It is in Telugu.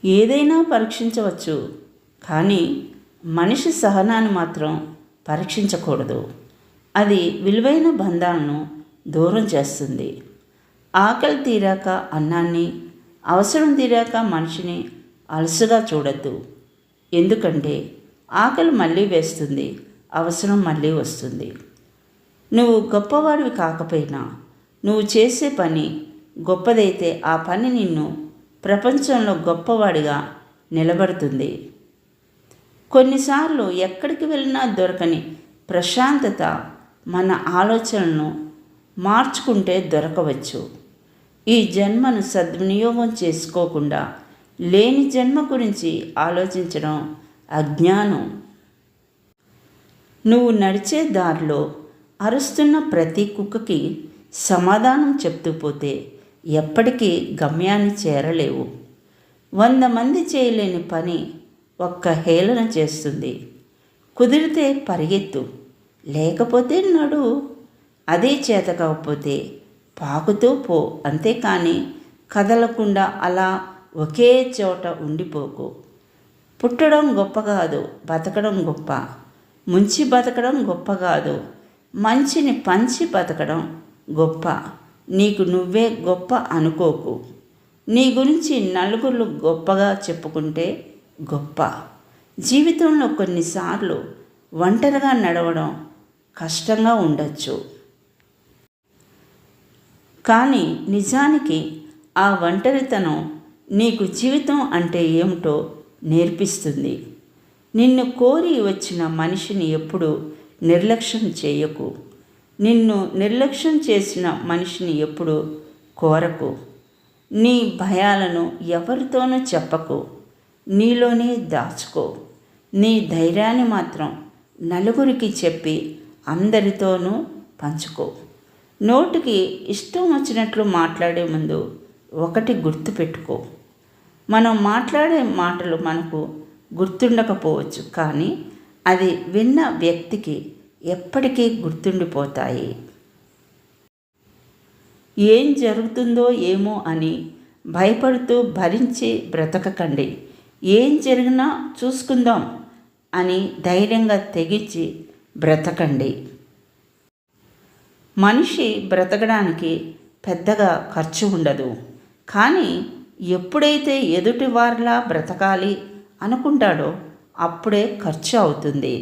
ఏదైనా పరీక్షించవచ్చు, కానీ మనిషి సహనాన్ని మాత్రం పరీక్షించకూడదు. అది విలువైన బంధాలను దూరం చేస్తుంది. ఆకలి తీరాక అన్నాన్ని, అవసరం తీరాక మనిషిని అలసుగా చూడద్దు. ఎందుకంటే ఆకలి మళ్ళీ వేస్తుంది, అవసరం మళ్ళీ వస్తుంది. నువ్వు గొప్పవాడివి కాకపోయినా నువ్వు చేసే పని గొప్పదైతే ఆ పని నిన్ను ప్రపంచంలో గొప్పవాడిగా నిలబడుతుంది. కొన్నిసార్లు ఎక్కడికి వెళ్ళినా దొరకని ప్రశాంతత మన ఆలోచనలను మార్చుకుంటే దొరకవచ్చు. ఈ జన్మను సద్వినియోగం చేసుకోకుండా లేని జన్మ గురించి ఆలోచించడం అజ్ఞానం. నువ్వు నడిచే దారిలో అరుస్తున్న ప్రతి కుక్కకి సమాధానం చెప్తూ పోతే ఎప్పటికీ గమ్యాన్ని చేరలేవు. 100 మంది చేయలేని పని ఒక్క హేళన చేస్తుంది. కుదిరితే పరిగెత్తు, లేకపోతే నడు. అదే చేత కాకపోతే పాకుతూ పో, అంతేకాని కదలకుండా అలా ఒకే చోట ఉండిపోకు. పుట్టడం గొప్ప కాదు, బతకడం గొప్ప. ముంచి బతకడం గొప్ప కాదు, మంచిని పంచి బతకడం గొప్ప. నీకు నువ్వే గొప్ప అనుకోకు. నీ గురించి నలుగురు గొప్పగా చెప్పుకుంటే గొప్ప. జీవితంలో కొన్నిసార్లు ఒంటరిగా నడవడం కష్టంగా ఉండొచ్చు, కానీ నిజానికి ఆ ఒంటరితనం నీకు జీవితం అంటే ఏమిటో నేర్పిస్తుంది. నిన్ను కోరి వచ్చిన మనిషిని ఎప్పుడూ నిర్లక్ష్యం చేయకు. నిన్ను నిర్లక్ష్యం చేసిన మనిషిని ఎప్పుడూ కోరకు. నీ భయాలను ఎవరితోనూ చెప్పకు, నీలోనే దాచుకో. నీ ధైర్యాన్ని మాత్రం నలుగురికి చెప్పి అందరితోనూ పంచుకో. నోటికి ఇష్టం వచ్చినట్లు మాట్లాడే ముందు ఒకటి గుర్తుపెట్టుకో. మనం మాట్లాడే మాటలు మనకు గుర్తుండకపోవచ్చు, కానీ అది విన్న వ్యక్తికి ఎప్పటికీ గుర్తుండిపోతాయి. ఏం జరుగుతుందో ఏమో అని భయపడుతూ భరించి బ్రతకకండి. ఏం జరిగినా చూసుకుందాం అని ధైర్యంగా తెగించి బ్రతకండి. మనిషి బ్రతకడానికి పెద్దగా ఖర్చు ఉండదు, కానీ ఎప్పుడైతే ఎదుటి వారిలా బ్రతకాలి అనుకుంటాడో అప్పుడే ఖర్చు అవుతుంది.